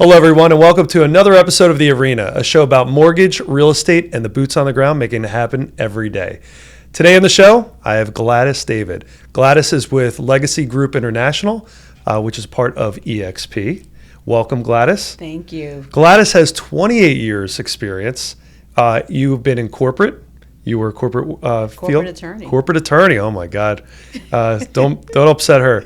Hello, everyone, and welcome to another episode of The Arena, a show about mortgage, real estate, and the boots on the ground making it happen every day. Today on the show, I have Gladys David. Gladys is with Legacy Group International, which is part of EXP. Welcome, Gladys. Thank you. Gladys has 28 years experience. You've been in corporate. You were a corporate field attorney. Corporate attorney. Oh my God! Don't upset her.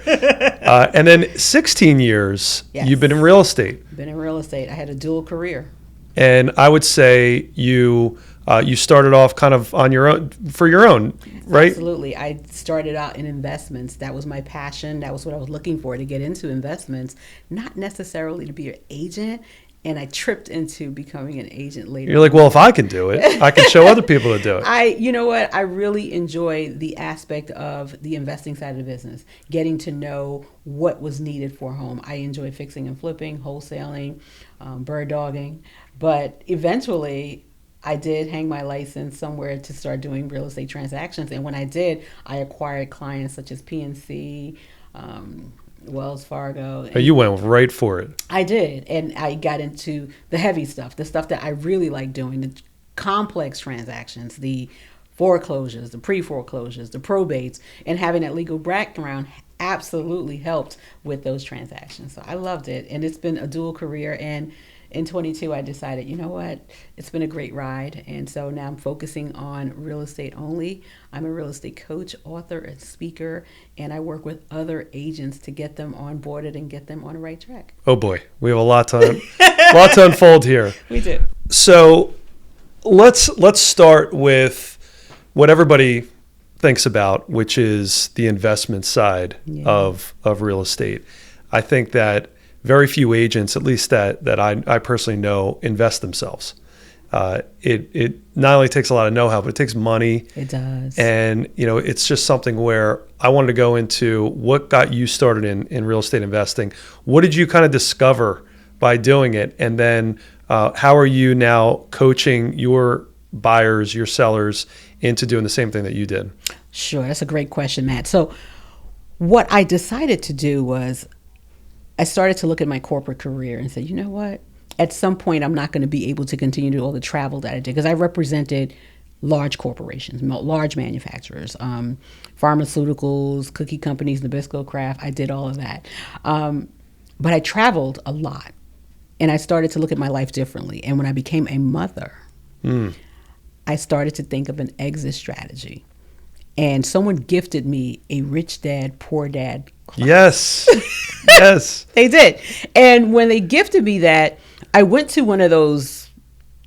And then 16 years. Yes. You've been in real estate. Been in real estate. I had a dual career. And I would say you started off kind of on your own, for your own, right? Absolutely. I started out in investments. That was my passion. That was what I was looking for, to get into investments, not necessarily to be an agent. And I tripped into becoming an agent later. You're like, well, if I can do it, I can show other people to do it. You know what? I really enjoy the aspect of the investing side of the business, getting to know what was needed for a home. I enjoy fixing and flipping, wholesaling, bird dogging. But eventually, I did hang my license somewhere to start doing real estate transactions. And when I did, I acquired clients such as PNC, Wells Fargo. Oh, you went right for it. I did. And I got into the heavy stuff, the stuff that I really like doing, the complex transactions, the foreclosures, the pre-foreclosures, the probates, and having that legal background absolutely helped with those transactions. So I loved it. And it's been a dual career. And in 22, I decided, you know what, it's been a great ride. And so now I'm focusing on real estate only. I'm a real estate coach, author, and speaker, and I work with other agents to get them onboarded and get them on the right track. Oh boy, we have a lot to unfold here. We do. So let's start with what everybody thinks about, which is the investment side of real estate. I think that very few agents, at least that I personally know, invest themselves. It not only takes a lot of know-how, but it takes money. It does. And, it's just something where I wanted to go into what got you started in real estate investing. What did you kind of discover by doing it? And then how are you now coaching your buyers, your sellers, into doing the same thing that you did? Sure. That's a great question, Matt. So what I decided to do was I started to look at my corporate career and said, you know what? At some point, I'm not going to be able to continue to do all the travel that I did, because I represented large corporations, large manufacturers, pharmaceuticals, cookie companies, Nabisco Craft. I did all of that. But I traveled a lot, and I started to look at my life differently. And when I became a mother, I started to think of an exit strategy. And someone gifted me a Rich Dad, Poor Dad class. Yes. Yes. They did. And when they gifted me that, I went to one of those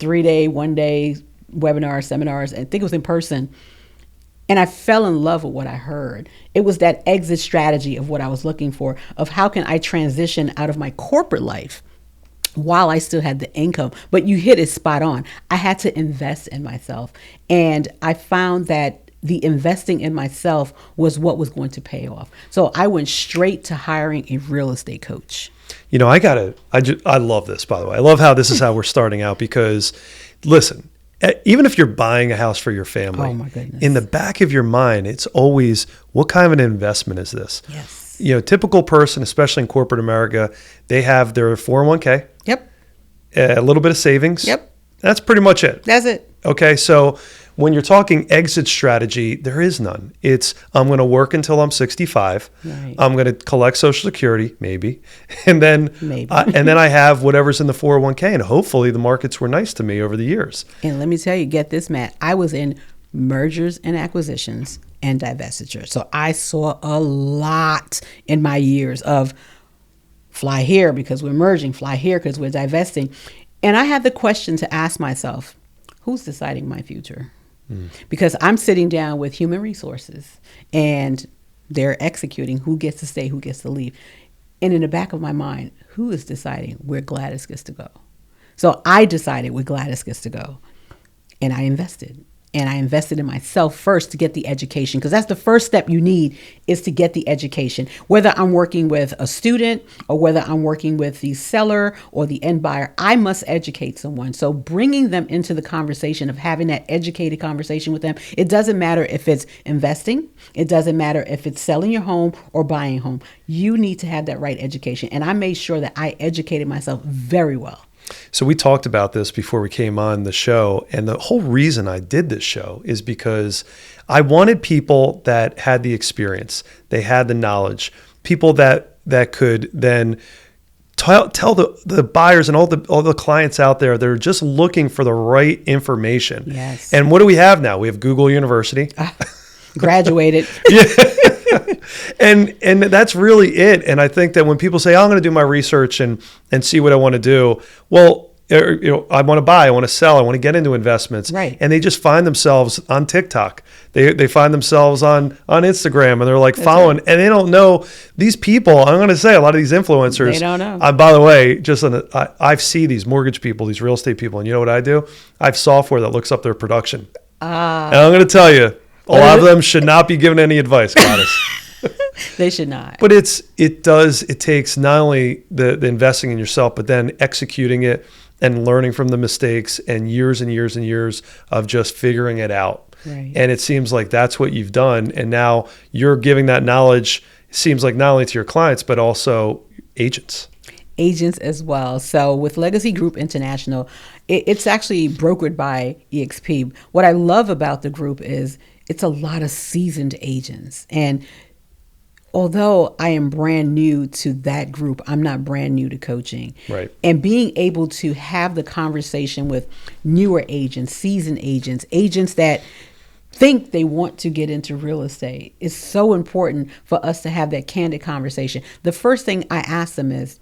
3-day, 1-day webinars, seminars, I think it was in person. And I fell in love with what I heard. It was that exit strategy of what I was looking for, of how can I transition out of my corporate life while I still had the income. But you hit it spot on. I had to invest in myself. And I found that the investing in myself was what was going to pay off. So I went straight to hiring a real estate coach. I love this, by the way. I love how this is how we're starting out, because listen, even if you're buying a house for your family, oh my goodness, in the back of your mind, it's always, what kind of an investment is this? Yes. Typical person, especially in corporate America, they have their 401k. Yep. A little bit of savings. Yep. That's pretty much it. That's it. Okay, so when you're talking exit strategy, there is none. It's, I'm going to work until I'm 65. Right. I'm going to collect Social Security, maybe. And then Maybe. And then I have whatever's in the 401k. And hopefully the markets were nice to me over the years. And let me tell you, get this, Matt. I was in mergers and acquisitions and divestiture. So I saw a lot in my years of fly here because we're merging, fly here because we're divesting. And I had the question to ask myself, who's deciding my future? Because I'm sitting down with human resources and they're executing who gets to stay, who gets to leave. And in the back of my mind, who is deciding where Gladys gets to go? So I decided where Gladys gets to go, and I invested. and I invested in myself first to get the education, because that's the first step you need, is to get the education. Whether I'm working with a student or whether I'm working with the seller or the end buyer, I must educate someone. So bringing them into the conversation of having that educated conversation with them, it doesn't matter if it's investing, it doesn't matter if it's selling your home or buying a home. You need to have that right education. And I made sure that I educated myself very well. So we talked about this before we came on the show, and the whole reason I did this show is because I wanted people that had the experience, they had the knowledge, people that could then tell the buyers and all the clients out there that are just looking for the right information. Yes. And what do we have now? We have Google University. Graduated. Yeah. And that's really it. And I think that when people say, oh, I'm going to do my research and see what I want to do, well, I want to buy, I want to sell, I want to get into investments. Right. And they just find themselves on TikTok. They find themselves on Instagram, and they're like following, and they don't know these people. I'm going to say a lot of these influencers. They don't know. By the way, I see these mortgage people, these real estate people, and you know what I do? I have software that looks up their production. And I'm going to tell you, a lot of them should not be given any advice, Gladys. They should not. But it takes not only the investing in yourself, but then executing it and learning from the mistakes and years and years and years of just figuring it out. Right. And it seems like that's what you've done. And now you're giving that knowledge, it seems like not only to your clients, but also agents. Agents as well. So with Legacy Group International, it's actually brokered by EXP. What I love about the group is it's a lot of seasoned agents. And although I am brand new to that group, I'm not brand new to coaching. Right. And being able to have the conversation with newer agents, seasoned agents, agents that think they want to get into real estate is so important for us to have that candid conversation. The first thing I ask them is,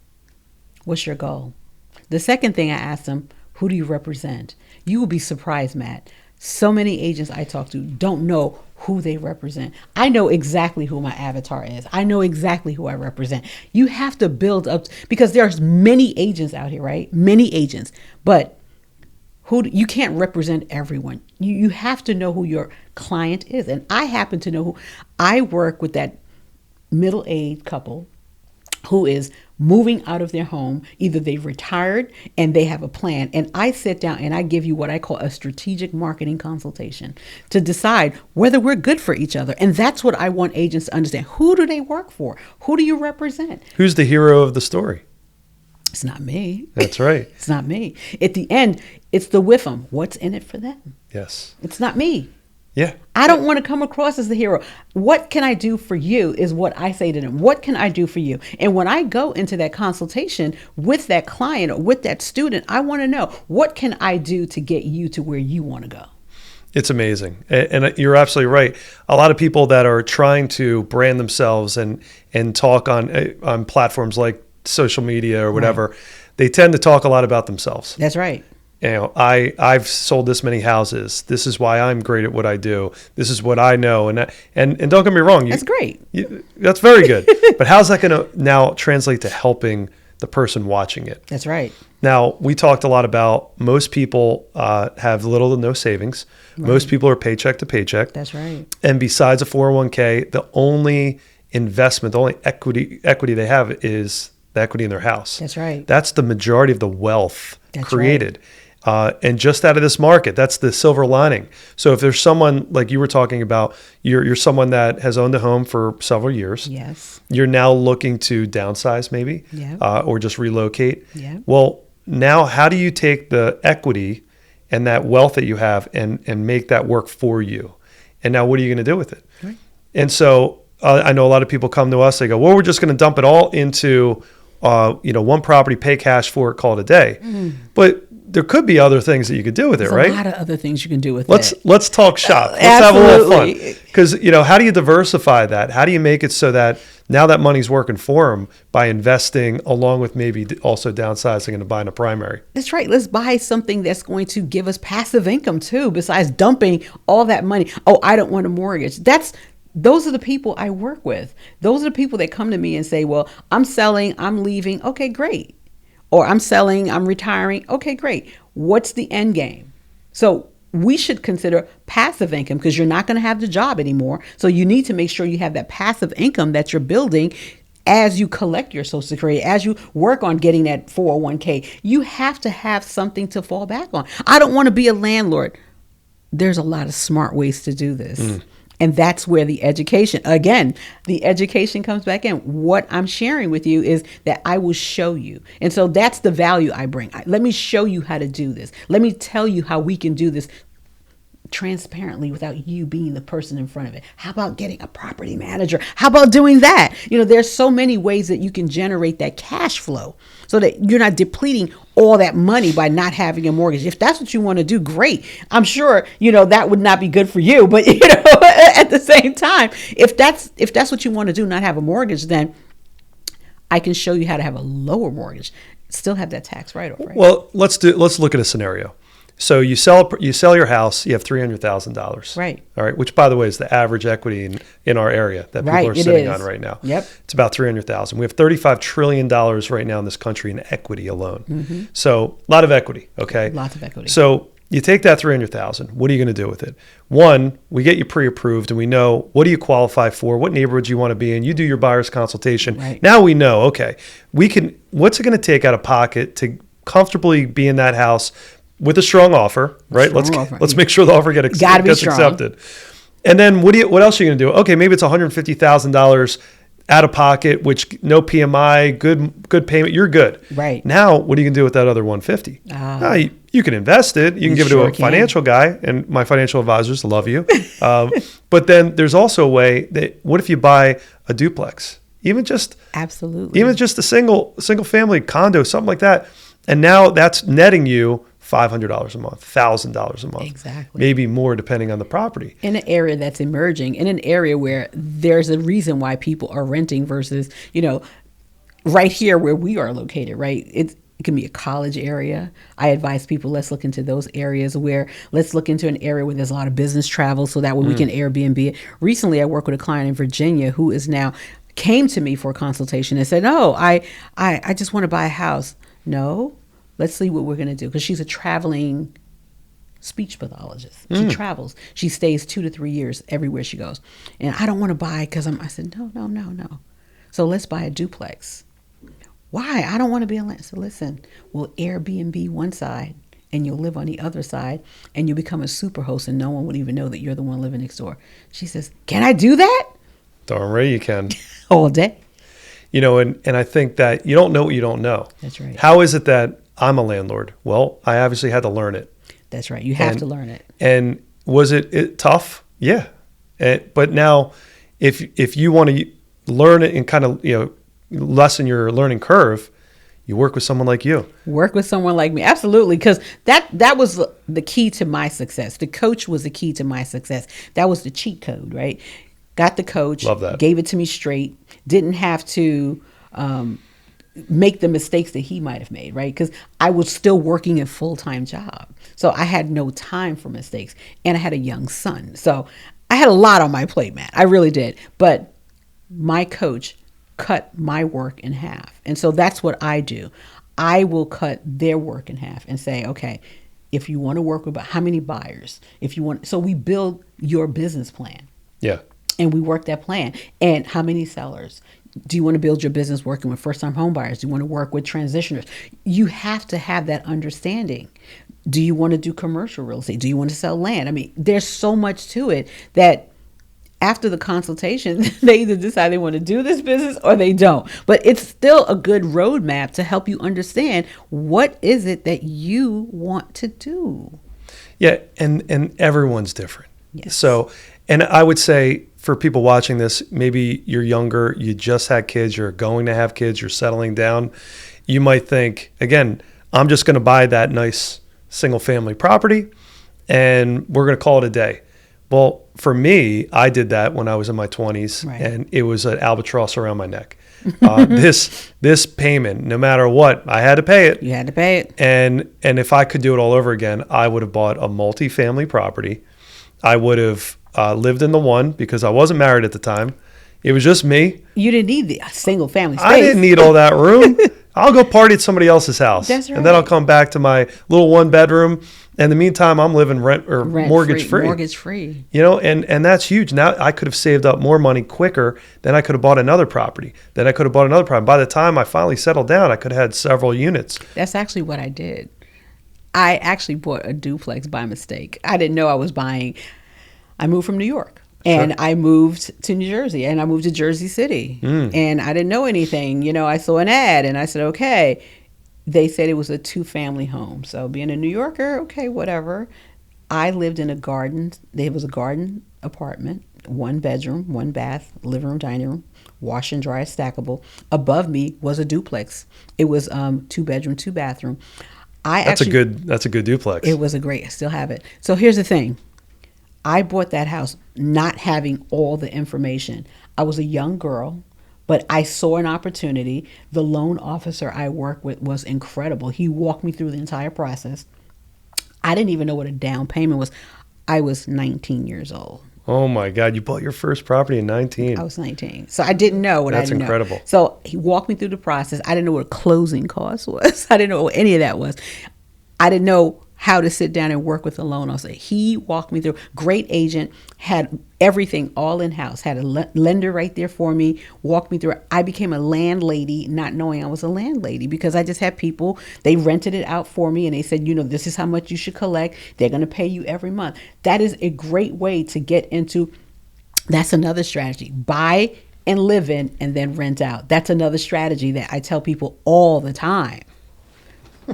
what's your goal? The second thing I ask them, who do you represent? You will be surprised, Matt. So many agents I talk to don't know who they represent. I know exactly who my avatar is. I know exactly who I represent. You have to build up, because there's many agents out here, right? Many agents, but you can't represent everyone. You have to know who your client is. And I happen to know who. I work with that middle-aged couple who is moving out of their home. Either they've retired and they have a plan. And I sit down and I give you what I call a strategic marketing consultation to decide whether we're good for each other. And that's what I want agents to understand. Who do they work for? Who do you represent? Who's the hero of the story? It's not me. That's right. It's not me. At the end, it's the with them. What's in it for them? Yes. It's not me. Yeah. I don't want to come across as the hero. What can I do for you is what I say to them. What can I do for you? And when I go into that consultation with that client or with that student, I want to know, what can I do to get you to where you want to go? It's amazing. And you're absolutely right. A lot of people that are trying to brand themselves and talk on platforms like social media or whatever, right, they tend to talk a lot about themselves. That's right. You know, I've sold this many houses. This is why I'm great at what I do. This is what I know. And don't get me wrong. That's great. That's very good. But how's that going to now translate to helping the person watching it? That's right. Now, we talked a lot about most people have little to no savings. Right. Most people are paycheck to paycheck. That's right. And besides a 401k, the only investment, the only equity they have is the equity in their house. That's right. That's the majority of the wealth That's created. Right. And just out of this market, that's the silver lining. So if there's someone like you were talking about, you're someone that has owned a home for several years. Yes. You're now looking to downsize maybe, yeah, or just relocate. Yeah. Well, now how do you take the equity and that wealth that you have and make that work for you? And now what are you going to do with it? Right. And so I know a lot of people come to us, they go, well, we're just going to dump it all into one property, pay cash for it, call it a day. Mm. But there could be other things that you could do with it, right? There's a lot of other things you can do with it. Let's talk shop. Let's absolutely have a little fun. Because, how do you diversify that? How do you make it so that now that money's working for them by investing along with maybe also downsizing and buying a primary? That's right. Let's buy something that's going to give us passive income too, besides dumping all that money. Oh, I don't want a mortgage. Those are the people I work with. Those are the people that come to me and say, well, I'm selling, I'm leaving. Okay, great. Or I'm selling, I'm retiring. Okay, great. What's the end game? So we should consider passive income, because you're not going to have the job anymore. So you need to make sure you have that passive income that you're building as you collect your Social Security, as you work on getting that 401k. You have to have something to fall back on. I don't want to be a landlord. There's a lot of smart ways to do this. And that's where the education comes back in. What I'm sharing with you is that I will show you. And so that's the value I bring. Let me show you how to do this. Let me tell you how we can do this transparently without you being the person in front of it. How about getting a property manager? How about doing that? There's so many ways that you can generate that cash flow so that you're not depleting all that money by not having a mortgage. If that's what you want to do, great. I'm sure, that would not be good for you, but at the same time, if that's what you want to do, not have a mortgage, then I can show you how to have a lower mortgage, still have that tax write-off, right? Well, let's look at a scenario. So you sell your house, you have $300,000. Right. All right. Which, by the way, is the average equity in our area that people are sitting on right now. Yep. It's about $300,000. We have $35 trillion right now in this country in equity alone. So a lot of equity. Okay. Lots of equity. So you take that $300,000. What are you going to do with it? One, we get you pre-approved, and we know what do you qualify for, what neighborhoods you want to be in. You do your buyer's consultation. Right. Now we know. Okay, what's it going to take out of pocket to comfortably be in that house with a strong offer, right? Let's make sure the offer gets accepted. And then what else are you going to do? Okay, maybe it's $150,000 out of pocket, which no PMI, good payment, you're good. Right. Now, what are you going to do with that other $150,000? You can invest it. You can give it to a financial guy, and my financial advisors love you. But then there's also a way that, what if you buy a duplex? Even just a single family condo, something like that. And now that's netting you $500 a month, $1,000 a month. Exactly. Maybe more depending on the property. In an area that's emerging, in an area where there's a reason why people are renting versus, right here where we are located, right? It can be a college area. I advise people, let's look into those areas let's look into an area where there's a lot of business travel, so that way we can Airbnb it. Recently, I worked with a client in Virginia who is now came to me for a consultation and said, "No, I just want to buy a house." No. Let's see what we're going to do, because she's a traveling speech pathologist. She travels. She stays 2 to 3 years everywhere she goes. And I don't want to buy because I said, no. So let's buy a duplex. Why? I don't want to be a land. So listen, we'll Airbnb one side and you'll live on the other side, and you'll become a super host and no one would even know that you're the one living next door. She says, can I do that? Darn right you can. All day. And I think that you don't know what you don't know. That's right. How is it that I'm a landlord? Well, I obviously had to learn it. That's right. You have to learn it. And was it tough? Yeah. But now, if you want to learn it and kind of lessen your learning curve, you work with someone like you. Work with someone like me, absolutely, because that was the key to my success. The coach was the key to my success. That was the cheat code, right? Got the coach. Love that. Gave it to me straight. Didn't have to make the mistakes that he might have made, right? Because I was still working a full-time job. So I had no time for mistakes. And I had a young son. So I had a lot on my plate, Matt. I really did. But my coach cut my work in half. And so that's what I do. I will cut their work in half and say, okay, if you want to work with how many buyers, so we build your business plan. Yeah. And we work that plan. And how many sellers? Do you want to build your business working with first-time home buyers? Do you want to work with transitioners? You have to have that understanding. Do you want to do commercial real estate? Do you want to sell land? I mean, there's so much to it that after the consultation, they either decide they want to do this business or they don't. But it's still a good roadmap to help you understand what is it that you want to do. Yeah, and everyone's different. Yes. So, and I would say, for people watching this, maybe you're younger, you just had kids, you're going to have kids, you're settling down. You might think, again, I'm just going to buy that nice single family property and we're going to call it a day. Well, for me, I did that when I was in my 20s, right. And it was an albatross around my neck. This payment, no matter what, I had to pay it. You had to pay it. And if I could do it all over again, I would have bought a multi-family property. I would have lived in the one because I wasn't married at the time. It was just me. You didn't need the single family space. I didn't need all that room. I'll go party at somebody else's house. That's right. And then I'll come back to my little one bedroom In the meantime, I'm living rent or mortgage free. Mortgage free. You know, and that's huge. Now I could have saved up more money quicker. Then I could have bought another property. Then I could have bought another property. By the time I finally settled down, I could have had several units. That's actually what I did. I actually bought a duplex by mistake. I didn't know I was buying. I moved from New York. And Sure. I moved to New Jersey, and I moved to Jersey City. And I didn't know anything. You know, I saw an ad, and I said, okay. They said it was a 2-family home. So being a New Yorker, okay, whatever. I lived in a garden. There was a garden apartment, 1 bedroom, 1 bath, living room, dining room, wash and dryer stackable. Above me was a duplex. It was 2 bedroom, 2 bathroom. That's a good duplex. It was a great. I still have it. So here's the thing. I bought that house not having all the information. I was a young girl, but I saw an opportunity. The loan officer I worked with was incredible. He walked me through the entire process. I didn't even know what a down payment was. I was 19 years old. Oh my God, you bought your first property at 19. I was 19. So I didn't know what I didn't know. That's incredible. So he walked me through the process. I didn't know what a closing cost was. I didn't know what any of that was. I didn't know how to sit down and work with a loan officer. He walked me through. Great agent, had everything all in-house, had a lender right there for me, walked me through it. I became a landlady not knowing I was a landlady because I just had people, they rented it out for me and they said, you know, this is how much you should collect. They're going to pay you every month. That is a great way to get into, that's another strategy. Buy and live in and then rent out. That's another strategy that I tell people all the time.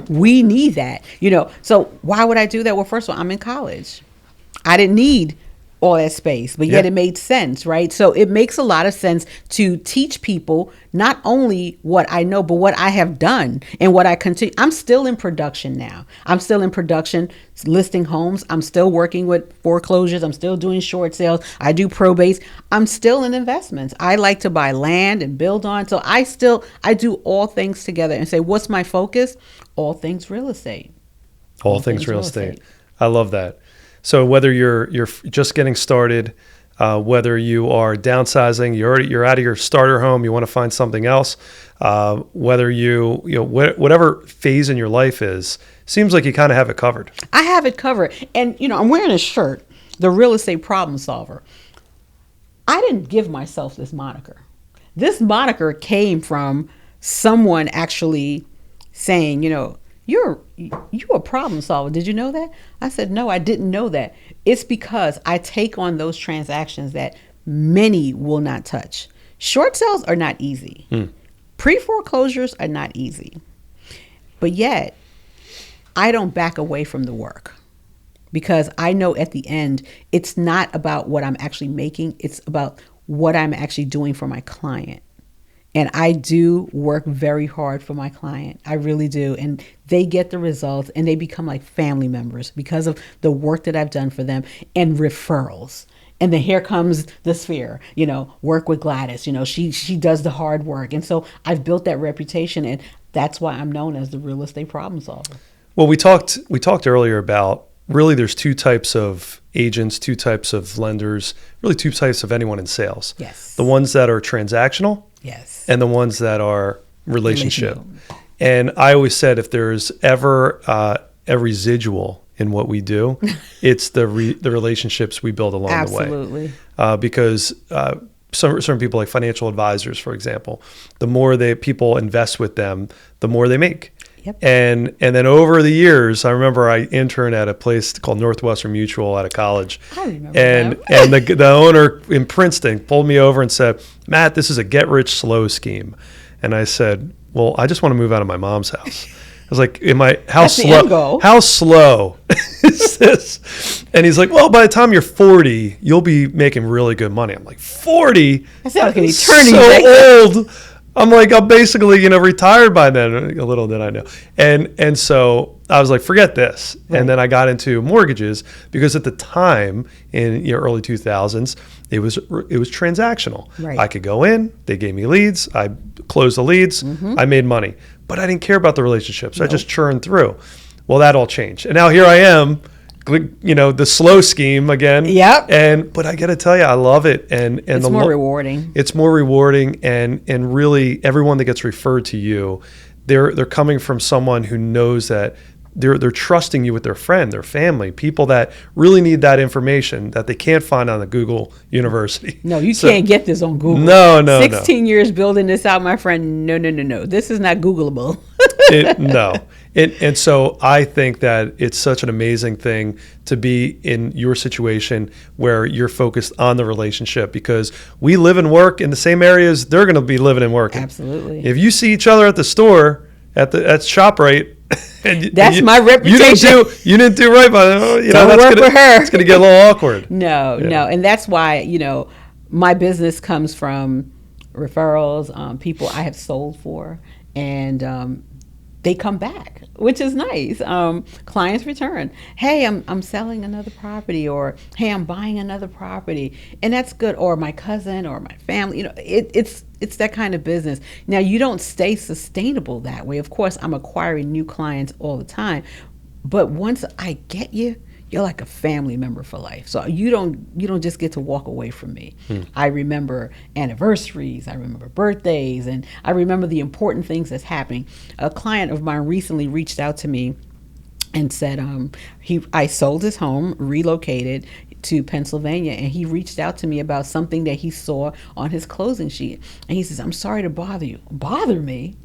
We need that, you know. So why would I do that? Well, first of all, I'm in college. I didn't need all that space, but yet it made sense, right? So it makes a lot of sense to teach people not only what I know, but what I have done and what I continue. I'm still in production now. I'm still in production, listing homes. I'm still working with foreclosures. I'm still doing short sales. I do probates. I'm still in investments. I like to buy land and build on. So I do all things together and say, what's my focus? All things real estate. All things real estate. I love that. So whether you're just getting started, whether you are downsizing, you're out of your starter home, you want to find something else, whether you know whatever phase in your life is, seems like you kind of have it covered. I have it covered, and you know I'm wearing a shirt, the real estate problem solver. I didn't give myself this moniker. This moniker came from someone actually saying, you know, you're a problem solver. Did you know that? I said, no, I didn't know that. It's because I take on those transactions that many will not touch. Short sales are not easy. Pre-foreclosures are not easy. But yet, I don't back away from the work because I know at the end, it's not about what I'm actually making. It's about what I'm actually doing for my client. And I do work very hard for my client. I really do. And they get the results and they become like family members because of the work that I've done for them and referrals. And then here comes the sphere, you know, work with Gladys, you know, she does the hard work. And so I've built that reputation and that's why I'm known as the real estate problem solver. Well, we talked earlier about really there's 2 types of agents, 2 types of lenders, really 2 types of anyone in sales. Yes. The ones that are transactional. Yes. And the ones that are relationship. And I always said if there's ever a residual in what we do, it's the relationships we build along the way. Absolutely. Because certain people like financial advisors, for example, the more people invest with them, the more they make. Yep. And then over the years, I remember I interned at a place called Northwestern Mutual out of college. I remember and the owner in Princeton pulled me over and said, Matt, this is a get rich slow scheme. And I said, well, I just want to move out of my mom's house. I was like, how slow is this? And he's like, well, by the time you're 40, you'll be making really good money. I'm like, 40? I sound like an eternity. So old. I'm like, I'm basically, retired by then. A little did I know. And so I was like, forget this. Right. And then I got into mortgages because at the time in early 2000s, it was transactional. Right. I could go in, they gave me leads, I closed the leads, I made money. But I didn't care about the relationships. Nope. I just churned through. Well, that all changed. And now here I am, the slow scheme again. Yep. But I got to tell you, I love it. And it's more rewarding. It's more rewarding. And really everyone that gets referred to you, they're coming from someone who knows that they're trusting you with their friend, their family, people that really need that information that they can't find on the Google University. No, you can't get this on Google. No. 16 years building this out, my friend. No. This is not Googleable. No. And so I think that it's such an amazing thing to be in your situation where you're focused on the relationship, because we live and work in the same areas they're going to be living and working. Absolutely. If you see each other at the store, at ShopRite, that's my reputation. You didn't do right by Don't work for her. It's going to get a little awkward. No. And that's why, my business comes from referrals, people I have sold for, and they come back, which is nice. Clients return. Hey, I'm selling another property, or hey, I'm buying another property, and that's good. Or my cousin or my family. It's that kind of business. Now, you don't stay sustainable that way. Of course, I'm acquiring new clients all the time, but once I get you, you're like a family member for life. So you don't just get to walk away from me. I remember anniversaries, I remember birthdays, and I remember the important things that's happening. A client of mine recently reached out to me and said I sold his home, relocated to Pennsylvania, and he reached out to me about something that he saw on his closing sheet. And he says, "I'm sorry to bother you." Bother me?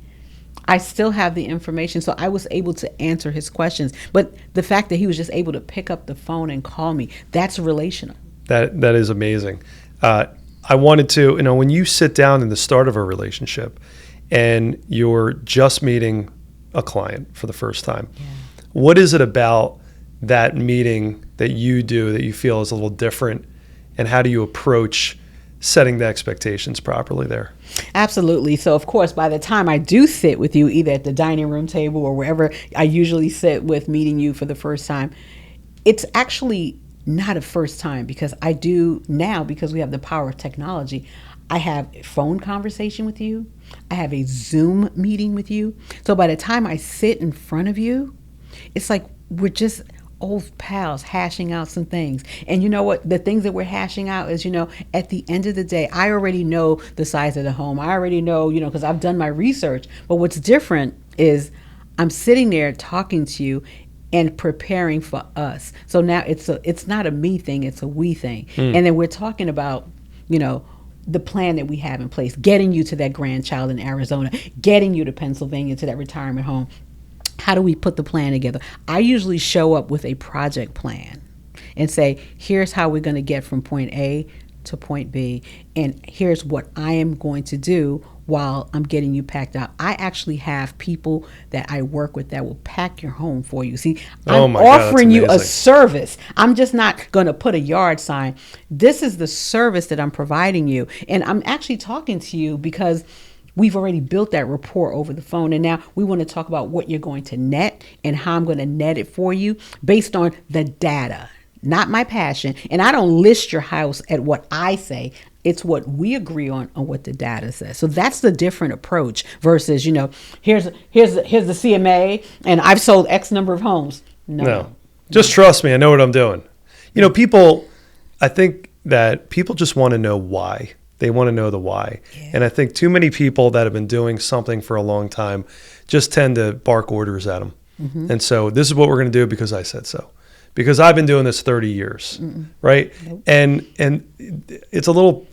I still have the information, so I was able to answer his questions. But the fact that he was just able to pick up the phone and call me, that's relational. That is amazing. I wanted to, when you sit down in the start of a relationship and you're just meeting a client for the first time, what is it about that meeting that you do that you feel is a little different, and how do you approach setting the expectations properly there? Absolutely. So, of course, by the time I do sit with you, either at the dining room table or wherever I usually sit with meeting you for the first time, it's actually not a first time, because I do now, because we have the power of technology, I have a phone conversation with you. I have a Zoom meeting with you. So by the time I sit in front of you, it's like we're just old pals hashing out some things. And you know what? The things that we're hashing out is, at the end of the day, I already know the size of the home. I already know, because I've done my research. But what's different is I'm sitting there talking to you and preparing for us. So now it's not a me thing, it's a we thing. And then we're talking about, the plan that we have in place, getting you to that grandchild in Arizona, getting you to Pennsylvania to that retirement home. How do we put the plan together? I usually show up with a project plan and say, here's how we're going to get from point A to point B, and here's what I am going to do while I'm getting you packed out. I actually have people that I work with that will pack your home for you. See, I'm offering you a service. I'm just not going to put a yard sign. This is the service that I'm providing you, and I'm actually talking to you because we've already built that rapport over the phone, and now we want to talk about what you're going to net and how I'm going to net it for you based on the data, not my passion. And I don't list your house at what I say. It's what we agree on what the data says. So that's the different approach versus, here's the CMA and I've sold X number of homes. No. Just trust me. I know what I'm doing. I think that people just want to know why. They want to know the why. Yeah. And I think too many people that have been doing something for a long time just tend to bark orders at them. Mm-hmm. And so this is what we're going to do because I said so. Because I've been doing this 30 years, right? Nope. And it's a little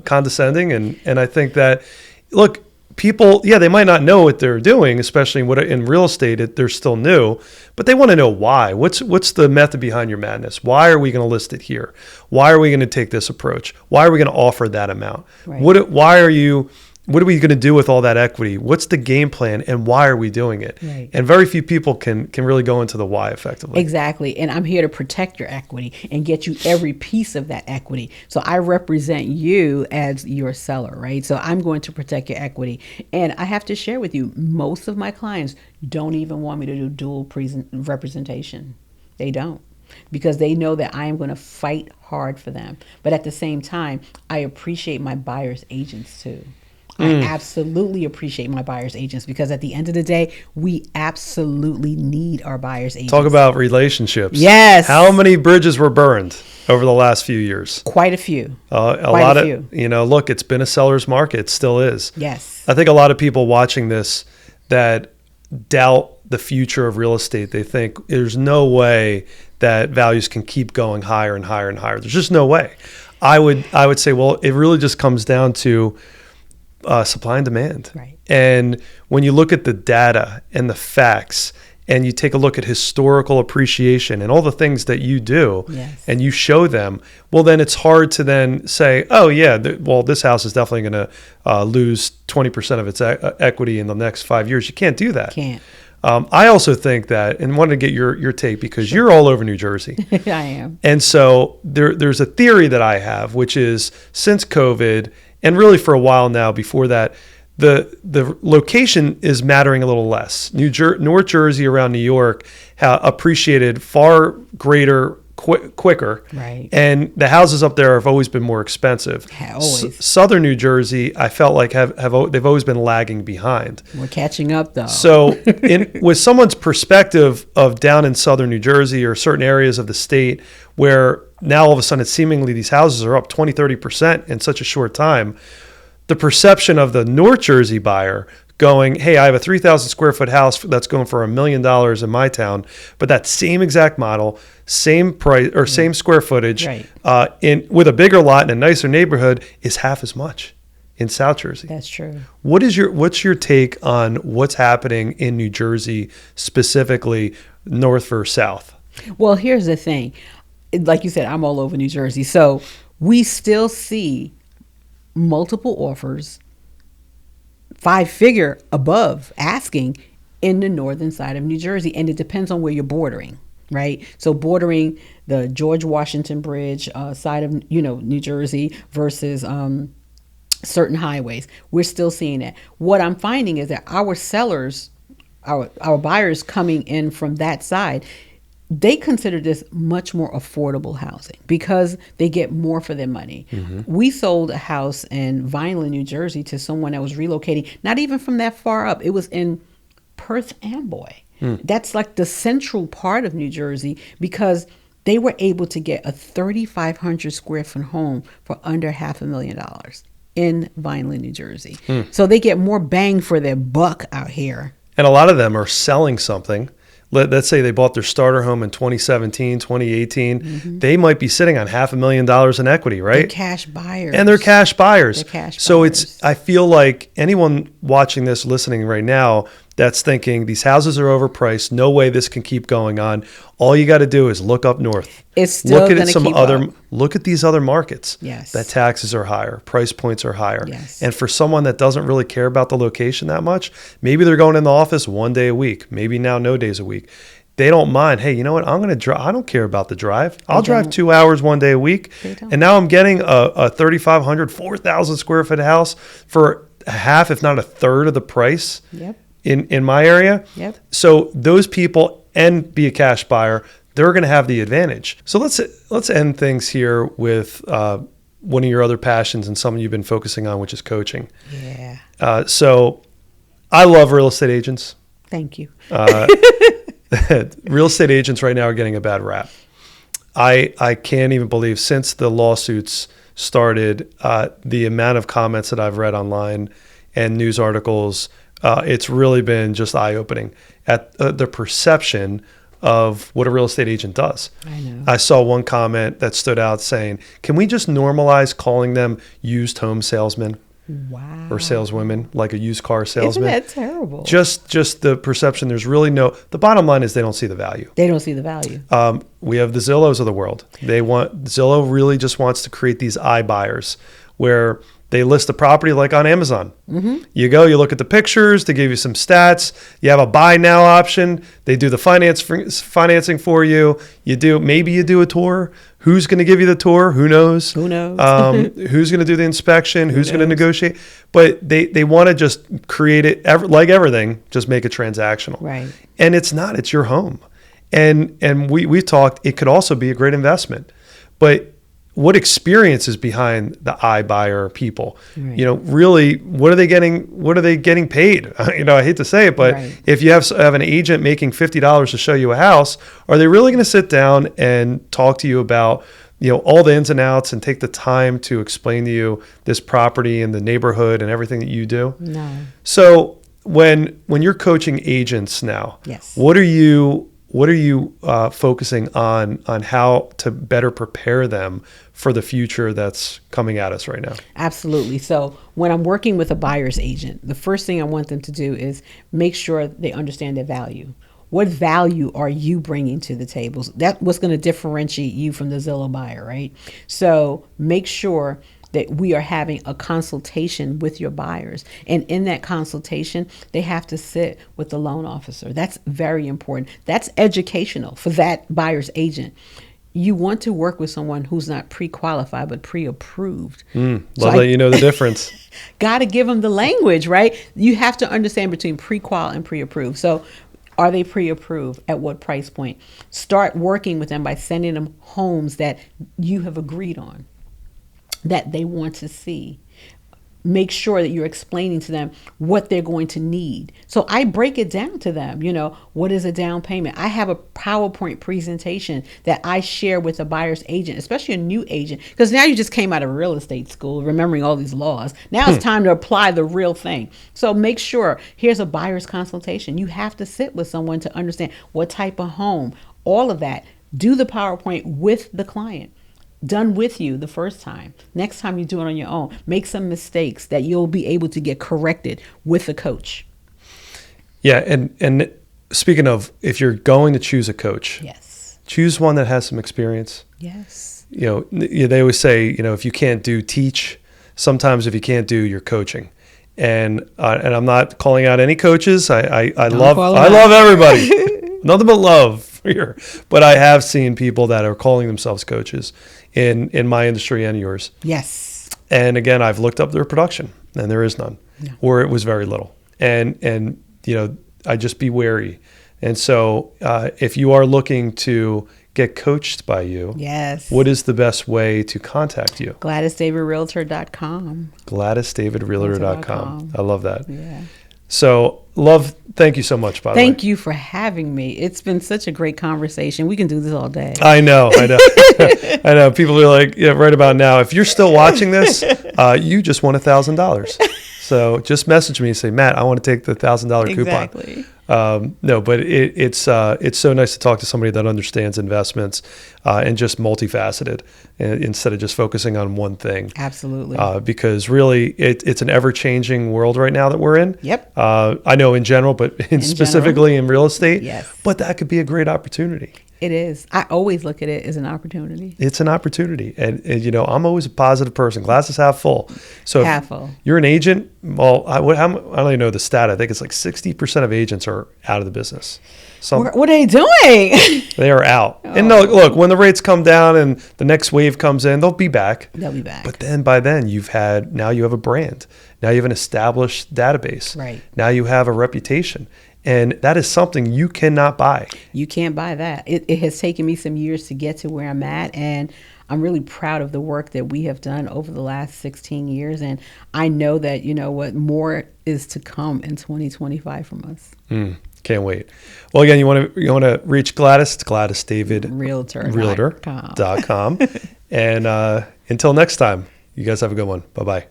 condescending. And I think that, look, people, they might not know what they're doing, especially in real estate, they're still new, but they want to know why. What's the method behind your madness? Why are we going to list it here? Why are we going to take this approach? Why are we going to offer that amount? Right. What are we going to do with all that equity? What's the game plan, and why are we doing it? Right. And very few people can really go into the why effectively. Exactly. And I'm here to protect your equity and get you every piece of that equity. So I represent you as your seller, right? So I'm going to protect your equity. And I have to share with you, most of my clients don't even want me to do dual representation. They don't. Because they know that I am going to fight hard for them. But at the same time, I appreciate my buyer's agents too. I absolutely appreciate my buyer's agents because at the end of the day, we absolutely need our buyer's agents. Talk about relationships. Yes. How many bridges were burned over the last few years? Quite a few. Quite a few. Look, it's been a seller's market. It still is. Yes. I think a lot of people watching this that doubt the future of real estate, they think there's no way that values can keep going higher and higher and higher. There's just no way. I would say, well, it really just comes down to supply and demand. Right. And when you look at the data and the facts, and you take a look at historical appreciation and all the things that you do, yes. and you show them, well, then it's hard to then say, oh, yeah, well, this house is definitely going to lose 20% of its equity in the next 5 years. You can't do that. Can't. I also think that, and wanted to get your take, because you're all over New Jersey. I am. And so there's a theory that I have, which is since COVID, and really for a while now before that, the location is mattering a little less. North Jersey around New York appreciated far greater quicker, right? And the houses up there have always been more expensive. Always. Southern New Jersey, I felt like they've always been lagging behind. We're catching up though. So with someone's perspective of down in Southern New Jersey or certain areas of the state where now all of a sudden it's seemingly these houses are up 20-30% in such a short time, the perception of the North Jersey buyer going, hey, I have a 3,000 square foot house that's going for $1 million in my town, but that same exact model, same price or same square footage, right. With a bigger lot in a nicer neighborhood is half as much in South Jersey. That's true. What's your take on what's happening in New Jersey, specifically north versus south? Well, here's the thing. Like you said, I'm all over New Jersey. So we still see multiple offers, 5-figure above asking in the northern side of New Jersey. And it depends on where you're bordering, right? So bordering the George Washington Bridge side of, New Jersey versus certain highways, we're still seeing that. What I'm finding is that our sellers, our buyers coming in from that side, they consider this much more affordable housing because they get more for their money. Mm-hmm. We sold a house in Vineland, New Jersey to someone that was relocating, not even from that far up. It was in Perth Amboy. That's like the central part of New Jersey, because they were able to get a 3,500 square foot home for under $500,000 in Vineland, New Jersey. So they get more bang for their buck out here. And a lot of them are selling something. Let's say they bought their starter home in 2017, 2018. Mm-hmm. They might be sitting on $500,000 in equity, right? They're cash buyers. And they're cash buyers. So buyers. I feel like anyone watching this, listening right now, that's thinking these houses are overpriced. No way this can keep going on. All you got to do is look up north. It's still going to keep up. Look at these other markets. Yes. That taxes are higher, price points are higher. Yes. And for someone that doesn't really care about the location that much, maybe they're going in the office one day a week, maybe now no days a week. They don't mind. Hey, you know what? I'm going to drive. I don't care about the drive. I'll drive 2 hours one day a week. And now I'm getting a 3,500, 4,000 square foot house for half, if not a third of the price. Yep. In my area. Yep. So those people, and be a cash buyer, they're going to have the advantage. So let's end things here with one of your other passions and something you've been focusing on, which is coaching. Yeah. So I love real estate agents. Thank you. Real estate agents right now are getting a bad rap. I can't even believe, since the lawsuits started, the amount of comments that I've read online and news articles. It's really been just eye-opening at the perception of what a real estate agent does. I know. I saw one comment that stood out saying, can we just normalize calling them used home salesmen? Wow. Or saleswomen, like a used car salesman? Isn't that terrible? Just the perception. There's really the bottom line is they don't see the value. They don't see the value. We have the Zillows of the world. Zillow really just wants to create these iBuyers where they list the property like on Amazon. Mm-hmm. You go, you look at the pictures, they give you some stats. You have a buy now option. They do the financing for you. Maybe you do a tour. Who's going to give you the tour? Who knows? Who knows? Who's going to do the inspection? Who's going to negotiate? But they want to just create it, like everything, just make it transactional. Right. And it's not. It's your home. And we talked, it could also be a great investment. But what experience is behind the iBuyer people? Right. Really, what are they getting paid? I hate to say it, but if you have an agent making $50 to show you a house, are they really going to sit down and talk to you about, all the ins and outs and take the time to explain to you this property and the neighborhood and everything that you do? No. So when you're coaching agents now, Yes. what are you focusing on how to better prepare them for the future that's coming at us right now? Absolutely. So when I'm working with a buyer's agent, the first thing I want them to do is make sure they understand their value. What value are you bringing to the table? That's what's going to differentiate you from the Zillow buyer, right? So make sure that we are having a consultation with your buyers. And in that consultation, they have to sit with the loan officer. That's very important. That's educational for that buyer's agent. You want to work with someone who's not pre-qualified, but pre-approved. Love that you know the difference. Got to give them the language, right? You have to understand between pre-qual and pre-approved. So are they pre-approved? At what price point? Start working with them by sending them homes that you have agreed on, that they want to see. Make sure that you're explaining to them what they're going to need. So I break it down to them. What is a down payment? I have a PowerPoint presentation that I share with a buyer's agent, especially a new agent, because now you just came out of real estate school, remembering all these laws. Now it's time to apply the real thing. So make sure, here's a buyer's consultation. You have to sit with someone to understand what type of home, all of that. Do the PowerPoint with the client. Done with you the first time. Next time you do it on your own, make some mistakes that you'll be able to get corrected with a coach. Yeah, and speaking of, if you're going to choose a coach, Yes. choose one that has some experience. Yes. They always say, if you can't do, teach. Sometimes if you can't do, you're coaching. And I'm not calling out any coaches. I love everybody. Nothing but love here. But I have seen people that are calling themselves coaches in my industry and yours. Yes. And again, I've looked up their production, and there is none, or it was very little. And I just be wary. And so if you are looking to get coached by you, yes, what is the best way to contact you? GladysDavidRealtor.com. GladysDavidRealtor.com. I love that. Yeah. So thank you so much, by the way. Thank you for having me. It's been such a great conversation. We can do this all day. I know. I know. People are like, right about now, if you're still watching this, you just won $1,000. So just message me and say, Matt, I want to take the $1,000 coupon. Exactly. No, but it's so nice to talk to somebody that understands investments and just multifaceted instead of just focusing on one thing. Absolutely. Because really, it's an ever-changing world right now that we're in. Yep. I know in general, but specifically in real estate. Yes. But that could be a great opportunity. It is. I always look at it as an opportunity. It's an opportunity. And I'm always a positive person. Glass is half full. So half full. You're an agent. Well, I don't even know the stat. I think it's like 60% of agents are out of the business. What are they doing? They are out. Oh. And no, look, when the rates come down and the next wave comes in, they'll be back. They'll be back. But then by then you have a brand. Now you have an established database. Right. Now you have a reputation. And that is something you cannot buy. You can't buy that. It has taken me some years to get to where I'm at. And I'm really proud of the work that we have done over the last 16 years. And I know that, more is to come in 2025 from us. Can't wait. Well, again, you want to reach Gladys? It's Gladys David Realtor.com. And until next time, you guys have a good one. Bye-bye.